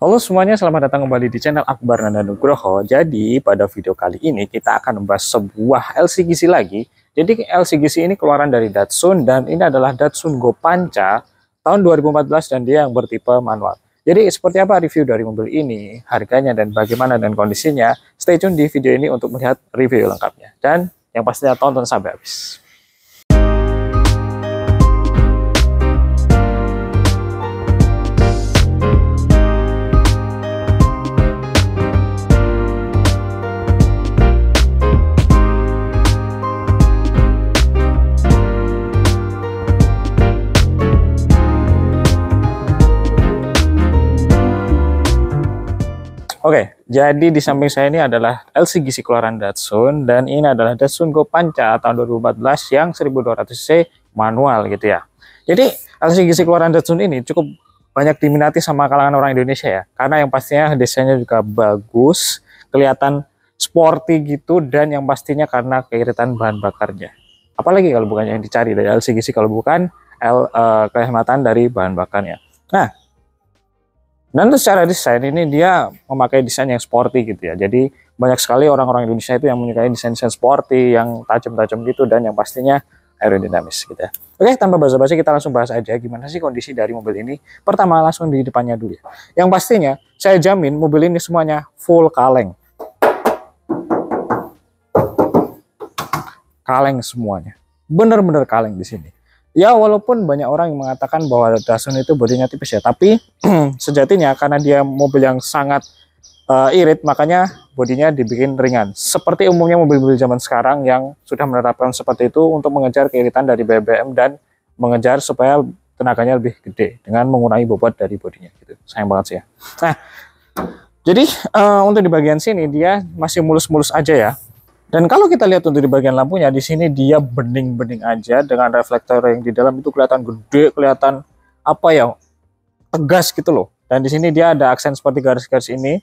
Halo semuanya, selamat datang kembali di channel Akbar Nanda Nugroho. Jadi pada video kali ini kita akan membahas sebuah LCGC lagi. Jadi LCGC ini keluaran dari Datsun dan ini adalah Datsun Go Panca tahun 2014 dan dia yang bertipe manual. Jadi seperti apa review dari mobil ini, harganya dan bagaimana dan kondisinya, stay tune di video ini untuk melihat review lengkapnya. Dan yang pastinya tonton sampai habis. Oke, jadi di samping saya ini adalah LCGC keluaran Datsun dan ini adalah Datsun Go Panca tahun 2014 yang 1200cc manual gitu ya. Jadi LCGC keluaran Datsun ini cukup banyak diminati sama kalangan orang Indonesia ya, karena yang pastinya desainnya juga bagus, kelihatan sporty gitu, dan yang pastinya karena keiritan bahan bakarnya. Apalagi kalau bukan yang dicari dari LCGC kalau bukan kehematan dari bahan bakarnya. Nah, dan secara desain ini dia memakai desain yang sporty gitu ya. Jadi banyak sekali orang-orang Indonesia itu yang menyukai desain-desain sporty, yang tajam-tajam gitu, dan yang pastinya aerodinamis gitu ya. Oke, tanpa basa-basi kita langsung bahas aja gimana sih kondisi dari mobil ini. Pertama langsung di depannya dulu ya. Yang pastinya saya jamin mobil ini semuanya full kaleng. Kaleng semuanya. Bener-bener kaleng di sini. Ya walaupun banyak orang yang mengatakan bahwa Datsun itu bodinya tipis ya, tapi sejatinya karena dia mobil yang sangat irit, makanya bodinya dibikin ringan. Seperti umumnya mobil-mobil zaman sekarang yang sudah menerapkan seperti itu untuk mengejar keiritan dari BBM dan mengejar supaya tenaganya lebih gede dengan mengurangi bobot dari bodinya gitu. Sayang banget sih ya. Nah, jadi untuk di bagian sini dia masih mulus-mulus aja ya. Dan kalau kita lihat untuk di bagian lampunya, di sini dia bening-bening aja dengan reflektor yang di dalam itu kelihatan gede, kelihatan apa ya, tegas gitu loh. Dan di sini dia ada aksen seperti garis-garis ini,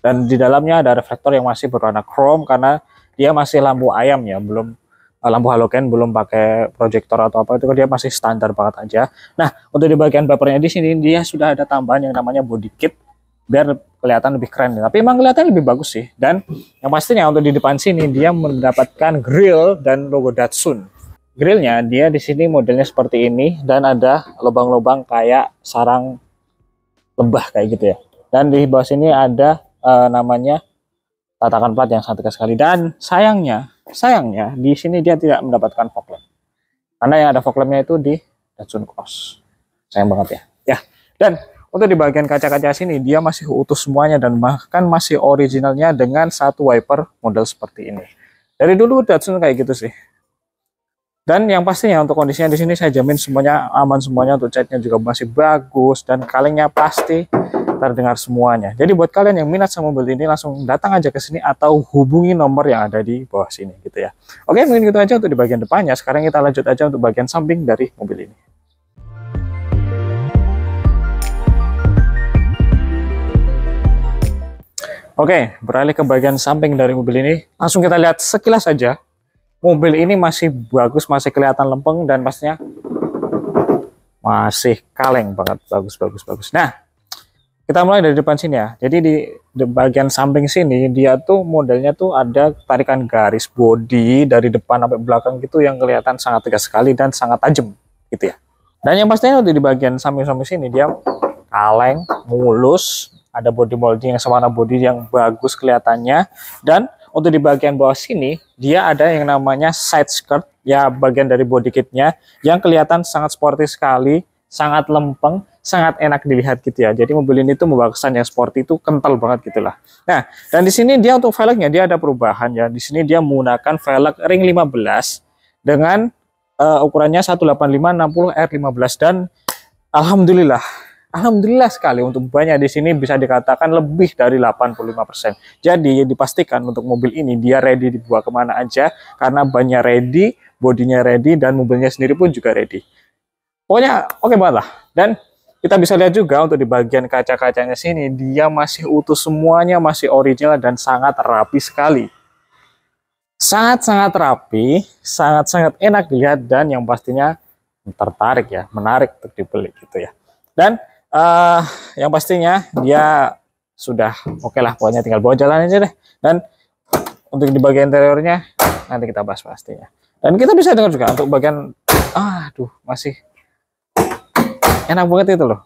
dan di dalamnya ada reflektor yang masih berwarna chrome karena dia masih lampu ayam ya, belum lampu halogen, belum pakai proyektor atau apa, itu dia masih standar banget aja. Nah, untuk di bagian bumpernya di sini dia sudah ada tambahan yang namanya body kit biar kelihatan lebih keren, tapi emang kelihatan lebih bagus sih. Dan yang pastinya untuk di depan sini dia mendapatkan grill dan logo Datsun. Grillnya dia di sini modelnya seperti ini dan ada lubang-lubang kayak sarang lebah kayak gitu ya. Dan di bawah sini ada namanya tatakan plat yang sangat tegas sekali. Dan sayangnya di sini dia tidak mendapatkan fog lamp, karena yang ada fog lampnya itu di Datsun Cross. Sayang banget ya. Ya, dan untuk di bagian kaca-kaca sini dia masih utuh semuanya dan bahkan masih originalnya dengan satu wiper model seperti ini. Dari dulu Datsun kayak gitu sih. Dan yang pastinya untuk kondisinya di sini saya jamin semuanya aman semuanya, untuk catnya juga masih bagus dan kalengnya pasti terdengar semuanya. Jadi buat kalian yang minat sama mobil ini langsung datang aja ke sini atau hubungi nomor yang ada di bawah sini gitu ya. Oke, mungkin gitu aja untuk di bagian depannya. Sekarang kita lanjut aja untuk bagian samping dari mobil ini. Oke, beralih ke bagian samping dari mobil ini. Langsung kita lihat sekilas saja. Mobil ini masih bagus, masih kelihatan lempeng dan pastinya masih kaleng banget, bagus. Nah, kita mulai dari depan sini ya. Jadi di bagian samping sini dia tuh modelnya tuh ada tarikan garis bodi dari depan sampai belakang gitu yang kelihatan sangat tegas sekali dan sangat tajam gitu ya. Dan yang pastinya di bagian samping-samping sini dia kaleng, mulus, ada body molding yang sewarna body yang bagus kelihatannya. Dan untuk di bagian bawah sini dia ada yang namanya side skirt ya, bagian dari body kitnya yang kelihatan sangat sporty sekali, sangat lempeng, sangat enak dilihat gitu ya. Jadi mobil ini tuh membawa kesan yang sporty, itu kental banget gitulah. Nah, dan di sini dia untuk velgnya dia ada perubahan ya. Di sini dia menggunakan velg ring 15 dengan ukurannya 185/60 R15 dan Alhamdulillah sekali untuk bannya di sini bisa dikatakan lebih dari 85%. Jadi dipastikan untuk mobil ini dia ready dibawa kemana aja karena bannya ready, bodinya ready, dan mobilnya sendiri pun juga ready. Pokoknya oke banget lah. Dan kita bisa lihat juga untuk di bagian kaca-kacanya sini dia masih utuh semuanya, masih original dan sangat rapi sekali. Sangat-sangat rapi, sangat-sangat enak dilihat dan yang pastinya tertarik ya, menarik untuk dibeli gitu ya. Dan Yang pastinya dia sudah oke lah, pokoknya tinggal bawa jalan aja deh. Dan untuk di bagian interiornya nanti kita bahas pastinya. Dan kita bisa dengar juga untuk bagian, aduh masih enak banget itu loh.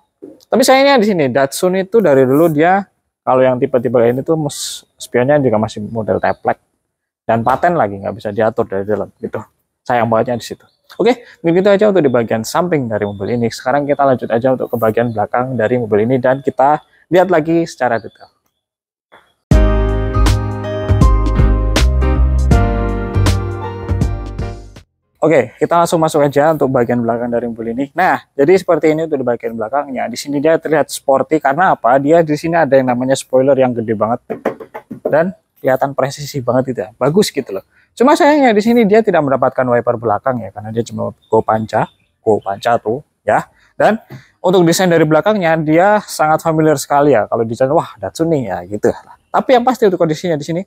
Tapi sayangnya di sini Datsun itu dari dulu dia kalau yang tipe-tipe ini tuh spionnya juga masih model teplek dan paten lagi, nggak bisa diatur dari dalam gitu. Sayang bangetnya di situ. Oke, begitu aja untuk di bagian samping dari mobil ini. Sekarang kita lanjut aja untuk ke bagian belakang dari mobil ini dan kita lihat lagi secara detail. Oke, kita langsung masuk aja untuk bagian belakang dari mobil ini. Nah, jadi seperti ini untuk di bagian belakangnya. Di sini dia terlihat sporty karena apa? Dia di sini ada yang namanya spoiler yang gede banget dan kelihatan presisi banget gitu ya. Bagus gitu loh. Cuma sayangnya di sini dia tidak mendapatkan wiper belakang ya, karena dia cuma Go Panca tuh ya. Dan untuk desain dari belakangnya dia sangat familiar sekali ya. Kalau desain wah Datsun nih ya gitu. Tapi yang pasti untuk kondisinya di sini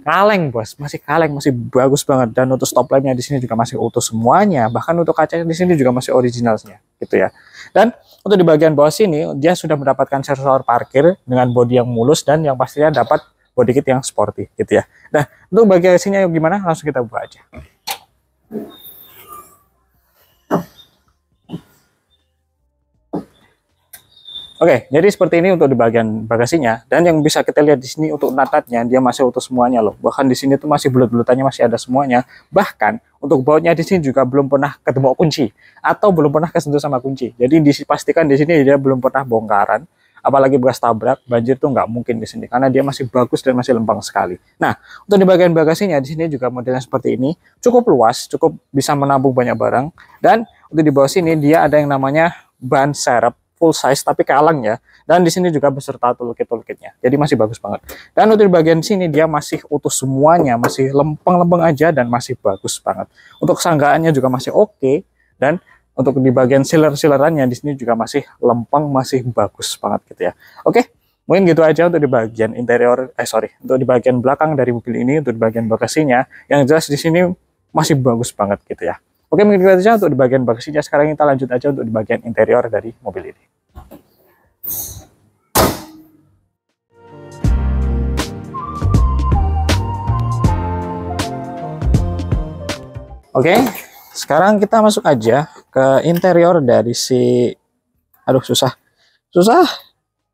kaleng bos, masih kaleng, masih bagus banget. Dan untuk stop lampnya di sini juga masih utuh semuanya. Bahkan untuk kacanya di sini juga masih originalnya, gitu ya. Dan untuk di bagian bawah sini dia sudah mendapatkan sensor parkir dengan bodi yang mulus dan yang pastinya dapat body kit yang sporty, gitu ya. Nah, untuk bagian sini gimana? Langsung kita buka aja. Oke, jadi seperti ini untuk di bagian bagasinya. Dan yang bisa kita lihat di sini untuk natnya dia masih utuh semuanya loh. Bahkan di sini tuh masih bulat-bulatannya masih ada semuanya. Bahkan untuk bautnya di sini juga belum pernah ketemu kunci atau belum pernah kesentuh sama kunci. Jadi dipastikan di sini dia belum pernah bongkaran. Apalagi bekas tabrak, banjir tuh nggak mungkin di sini karena dia masih bagus dan masih lempang sekali. Nah, untuk di bagian bagasinya di sini juga modelnya seperti ini, cukup luas, cukup bisa menampung banyak barang. Dan untuk di bawah sini dia ada yang namanya ban serep full size tapi kaleng ya, dan di sini juga beserta toolkitnya, jadi masih bagus banget. Dan untuk di bagian sini dia masih utuh semuanya, masih lempeng-lempeng aja dan masih bagus banget. Untuk sanggaannya juga masih oke, dan untuk di bagian sealer-sealerannya di sini juga masih lempeng, masih bagus banget gitu ya. Oke, mungkin gitu aja untuk di bagian interior, untuk di bagian belakang dari mobil ini. Untuk di bagian bagasinya yang jelas di sini masih bagus banget gitu ya. Oke, mungkin gitu aja untuk di bagian bagasinya. Sekarang kita lanjut aja untuk di bagian interior dari mobil ini. Oke, sekarang kita masuk aja ke interior dari si, aduh susah,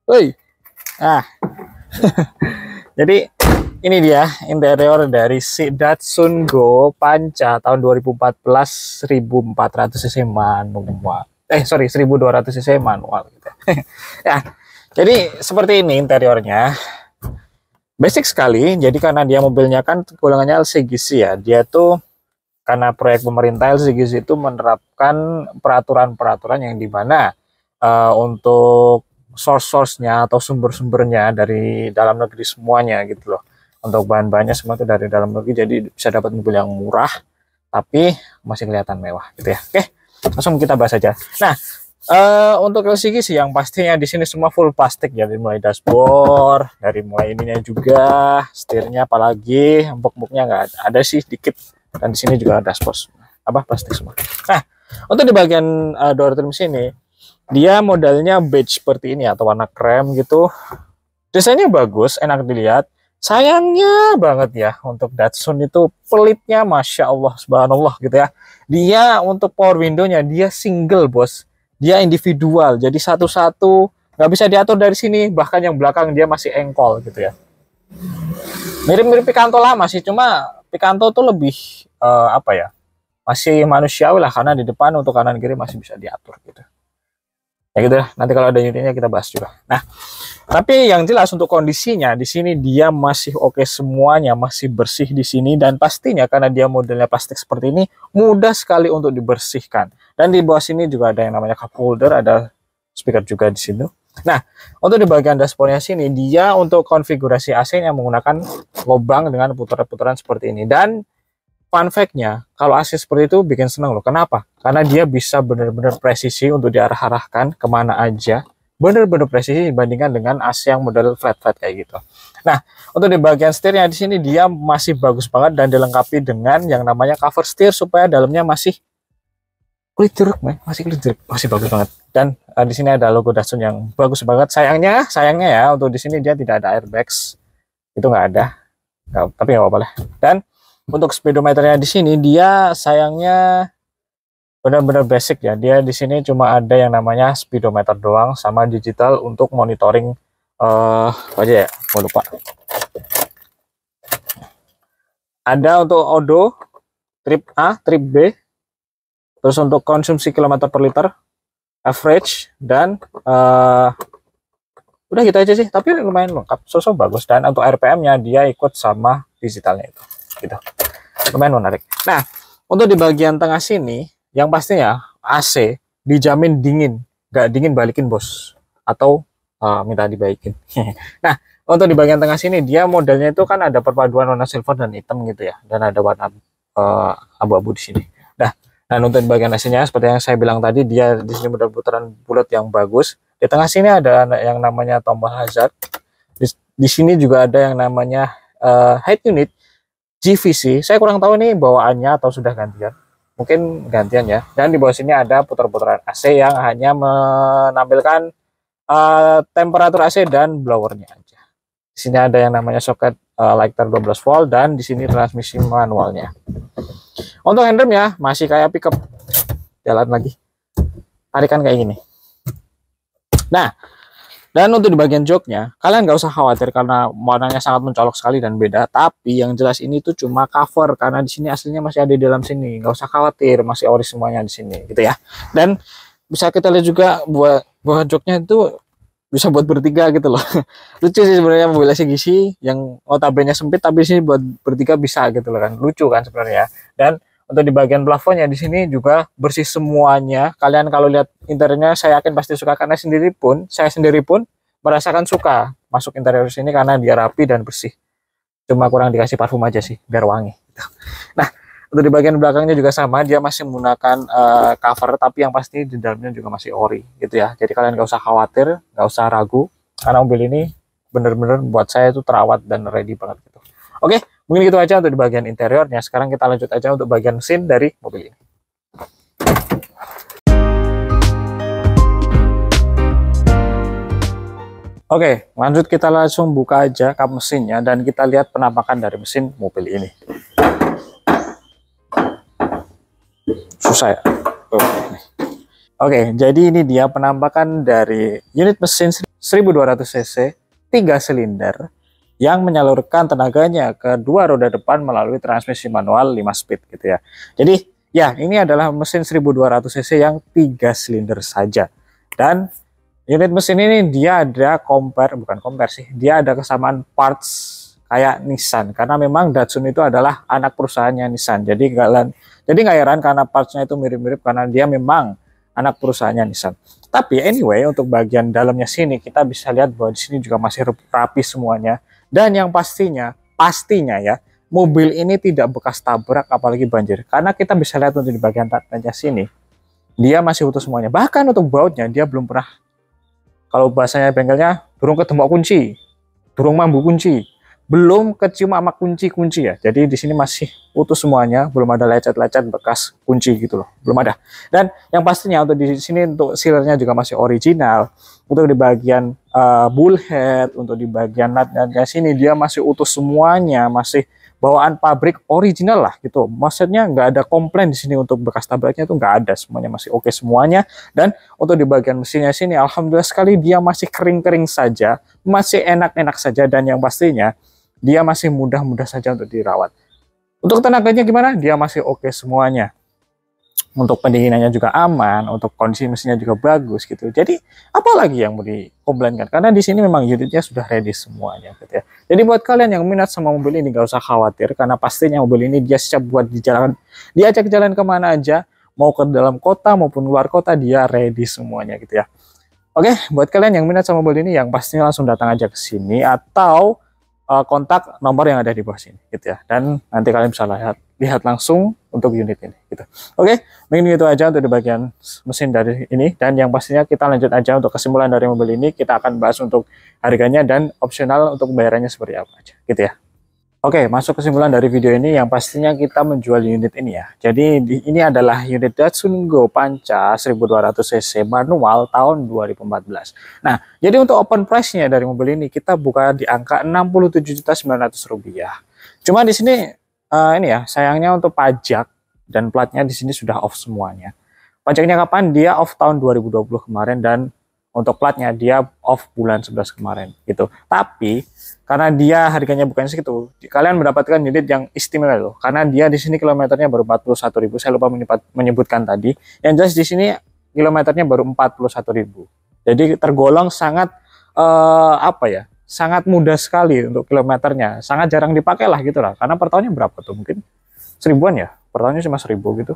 woi, jadi ini dia interior dari si Datsun Go Panca tahun 2014 1400 cc manual. 1200 cc manual gitu. Ya. Jadi seperti ini interiornya. Basic sekali. Jadi karena dia mobilnya kan golongannya LCGC ya. Dia tuh karena proyek pemerintah LCGC itu menerapkan peraturan-peraturan yang dimana untuk source-nya atau sumber-sumbernya dari dalam negeri semuanya gitu loh. Untuk bahan-bahannya semua itu dari dalam negeri, jadi bisa dapat mobil yang murah tapi masih kelihatan mewah gitu ya. Oke, langsung kita bahas aja. Nah, untuk LCGC yang pastinya di sini semua full plastik ya, dari mulai dashboard, dari mulai ininya juga, setirnya apalagi empuk-empuknya nggak ada sih dikit, dan di sini juga ada dashboard plastik semua. Nah, untuk di bagian door trim sini dia modelnya beige seperti ini atau warna krem gitu. Desainnya bagus, enak dilihat. Sayangnya banget ya untuk Datsun itu pelitnya Masya Allah subhanallah gitu ya. Dia untuk power window-nya dia single bos, dia individual, jadi satu-satu, nggak bisa diatur dari sini. Bahkan yang belakang dia masih engkol gitu ya. Mirip-mirip Picanto lama sih, cuma Picanto tuh lebih masih manusiawi lah, karena di depan untuk kanan kiri masih bisa diatur gitu. Ya gitu lah, nanti kalau ada unitnya kita bahas juga. Nah, tapi yang jelas untuk kondisinya di sini dia masih oke semuanya, masih bersih di sini, dan pastinya karena dia modelnya plastik seperti ini mudah sekali untuk dibersihkan. Dan di bawah sini juga ada yang namanya cup holder, ada speaker juga di sini. Nah, untuk di bagian dashboardnya sini dia untuk konfigurasi AC-nya menggunakan lubang dengan putaran-putaran seperti ini. Dan fun fact-nya, kalau AC seperti itu bikin senang loh. Kenapa? Karena dia bisa benar-benar presisi untuk diarah-arahkan kemana aja. Benar-benar presisi dibandingkan dengan AC yang model flat-flat kayak gitu. Nah, untuk di bagian setirnya di sini dia masih bagus banget dan dilengkapi dengan yang namanya cover setir supaya dalamnya masih kulit jeruk, masih kulit jeruk, masih bagus banget. Dan di sini ada logo Datsun yang bagus banget. Sayangnya ya untuk di sini dia tidak ada airbags, itu nggak ada. Nggak, tapi nggak apa-apa lah. Dan untuk speedometernya di sini dia sayangnya benar-benar basic ya. Dia di sini cuma ada yang namanya speedometer doang sama digital untuk monitoring apa aja ya, mau lupa. Ada untuk odo, trip A, trip B, terus untuk konsumsi kilometer per liter, average, dan udah gitu aja sih. Tapi lumayan lengkap, sosok bagus. Dan untuk RPM-nya dia ikut sama digitalnya itu, gitu. Lumayan menarik. Nah, untuk di bagian tengah sini, yang pastinya AC dijamin dingin, nggak dingin balikin bos, atau minta dibaikin. Nah, untuk di bagian tengah sini dia modelnya itu kan ada perpaduan warna silver dan hitam gitu ya, dan ada warna abu-abu di sini. Nah, dan untuk di bagian AC-nya seperti yang saya bilang tadi, dia di sini model putaran bulat yang bagus. Di tengah sini ada yang namanya tombol hazard. Di sini juga ada yang namanya head unit GVC. Saya kurang tahu nih bawaannya atau sudah gantian. Mungkin gantian ya. Dan di bawah sini ada putar-putaran AC yang hanya menampilkan temperatur AC dan blowernya aja. Di sini ada yang namanya soket lighter 12 volt dan di sini transmisi manualnya. Untuk handremnya masih kayak pickup, jalan lagi, tarikan kayak gini. Nah, dan untuk di bagian joknya kalian nggak usah khawatir karena warnanya sangat mencolok sekali dan beda. Tapi yang jelas ini tuh cuma cover karena di sini aslinya masih ada di dalam sini. Nggak usah khawatir, masih ori semuanya di sini, gitu ya. Dan bisa kita lihat juga buat joknya itu bisa buat bertiga gitu loh. Lucu sih sebenarnya mobil SGC yang notabene sempit tapi sini buat bertiga bisa gitu loh kan. Lucu kan sebenarnya. Dan untuk di bagian plafonnya di sini juga bersih semuanya. Kalian kalau lihat interiornya saya yakin pasti suka karena saya sendiri pun merasakan suka masuk interior sini karena dia rapi dan bersih. Cuma kurang dikasih parfum aja sih biar wangi. Nah, untuk di bagian belakangnya juga sama, dia masih menggunakan cover tapi yang pasti di dalamnya juga masih ori gitu ya. Jadi kalian nggak usah khawatir, nggak usah ragu karena mobil ini bener-bener buat saya itu terawat dan ready banget gitu. Oke, mungkin gitu aja untuk di bagian interiornya. Sekarang kita lanjut aja untuk bagian mesin dari mobil ini. Oke, lanjut kita langsung buka aja kap mesinnya dan kita lihat penampakan dari mesin mobil ini. Susah ya. Oke, jadi ini dia penampakan dari unit mesin 1200 cc 3 silinder yang menyalurkan tenaganya ke dua roda depan melalui transmisi manual 5 speed gitu ya. Jadi ya ini adalah mesin 1200 cc yang 3 silinder saja. Dan unit mesin ini dia ada bukan compare sih, dia ada kesamaan parts kayak Nissan karena memang Datsun itu adalah anak perusahaannya Nissan. Jadi nggak heran karena partsnya itu mirip-mirip karena dia memang anak perusahaannya Nissan. Tapi anyway untuk bagian dalamnya sini kita bisa lihat bahwa di sini juga masih rapi semuanya. Dan yang pastinya ya mobil ini tidak bekas tabrak apalagi banjir karena kita bisa lihat untuk di bagian tatanya sini dia masih utuh semuanya. Bahkan untuk bautnya dia belum pernah, kalau bahasanya bengkelnya, durung ketemu kunci, durung mambu kunci, belum kecium sama kunci ya. Jadi di sini masih utuh semuanya, belum ada lecet-lecet bekas kunci gitu loh, belum ada. Dan yang pastinya untuk di sini untuk sealernya juga masih original. Untuk di bagian bullhead, untuk di bagian nut-nutnya sini dia masih utuh semuanya, masih bawaan pabrik original lah gitu. Maksudnya nggak ada komplain di sini untuk bekas tabraknya itu nggak ada, semuanya masih oke semuanya. Dan untuk di bagian mesinnya sini alhamdulillah sekali dia masih kering-kering saja, masih enak-enak saja dan yang pastinya dia masih mudah-mudah saja untuk dirawat. Untuk tenaganya gimana? Dia masih oke semuanya. Untuk pendinginannya juga aman, untuk kondisi mesinnya juga bagus gitu. Jadi apalagi yang mau dikomplainkan? Karena di sini memang unitnya sudah ready semuanya gitu ya. Jadi buat kalian yang minat sama mobil ini gak usah khawatir karena pastinya mobil ini dia siap buat diajak jalan kemana aja, mau ke dalam kota maupun luar kota dia ready semuanya gitu ya. Oke, buat kalian yang minat sama mobil ini yang pastinya langsung datang aja ke sini atau kontak nomor yang ada di bawah sini gitu ya. Dan nanti kalian bisa lihat langsung untuk unit ini gitu. Oke, mungkin gitu aja untuk di bagian mesin dari ini dan yang pastinya kita lanjut aja untuk kesimpulan dari mobil ini. Kita akan bahas untuk harganya dan opsional untuk bayarannya seperti apa aja gitu ya. Oke, masuk kesimpulan dari video ini yang pastinya kita menjual unit ini ya. Jadi ini adalah unit Datsun Go Panca 1200 cc manual tahun 2014. Nah, jadi untuk open price-nya dari mobil ini kita buka di angka Rp67.900.000. Cuma di sini ini ya, sayangnya untuk pajak dan platnya di sini sudah off semuanya. Pajaknya kapan? Dia off tahun 2020 kemarin, dan untuk platnya dia off bulan 11 kemarin gitu. Tapi karena dia harganya bukan segitu, kalian mendapatkan unit yang istimewa loh. Karena dia di sini kilometernya baru 41.000. Saya lupa menyebutkan tadi. Yang jelas di sini kilometernya baru 41.000. Jadi tergolong sangat apa ya? Sangat mudah sekali untuk kilometernya. Sangat jarang dipakai lah gitu lah. Karena per tahunnya berapa tuh? Mungkin 1000-an ya. Per tahunnya cuma 1000 gitu.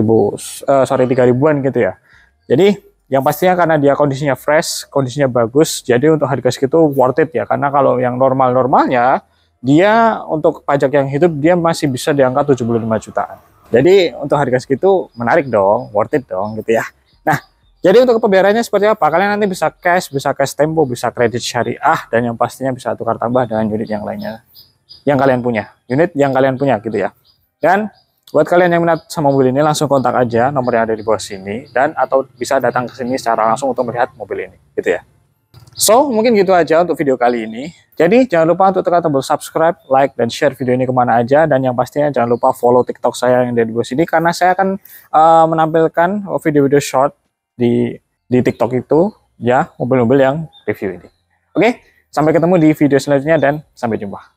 3.000-an gitu ya. Jadi yang pastinya karena dia kondisinya fresh, kondisinya bagus, jadi untuk harga segitu worth it ya. Karena kalau yang normal-normalnya, dia untuk pajak yang hidup dia masih bisa di angka 75 jutaan. Jadi untuk harga segitu menarik dong, worth it dong gitu ya. Nah, jadi untuk pembayarannya seperti apa? Kalian nanti bisa cash tempo, bisa kredit syariah, dan yang pastinya bisa tukar tambah dengan unit yang lainnya yang kalian punya. Unit yang kalian punya gitu ya. Dan buat kalian yang minat sama mobil ini, langsung kontak aja nomor yang ada di bawah sini, dan atau bisa datang ke sini secara langsung untuk melihat mobil ini gitu ya. So, mungkin gitu aja untuk video kali ini. Jadi jangan lupa untuk tekan tombol subscribe, like, dan share video ini kemana aja. Dan yang pastinya jangan lupa follow TikTok saya yang ada di bawah sini, karena saya akan menampilkan video-video short di TikTok itu ya, mobil-mobil yang review ini. Oke, sampai ketemu di video selanjutnya dan sampai jumpa.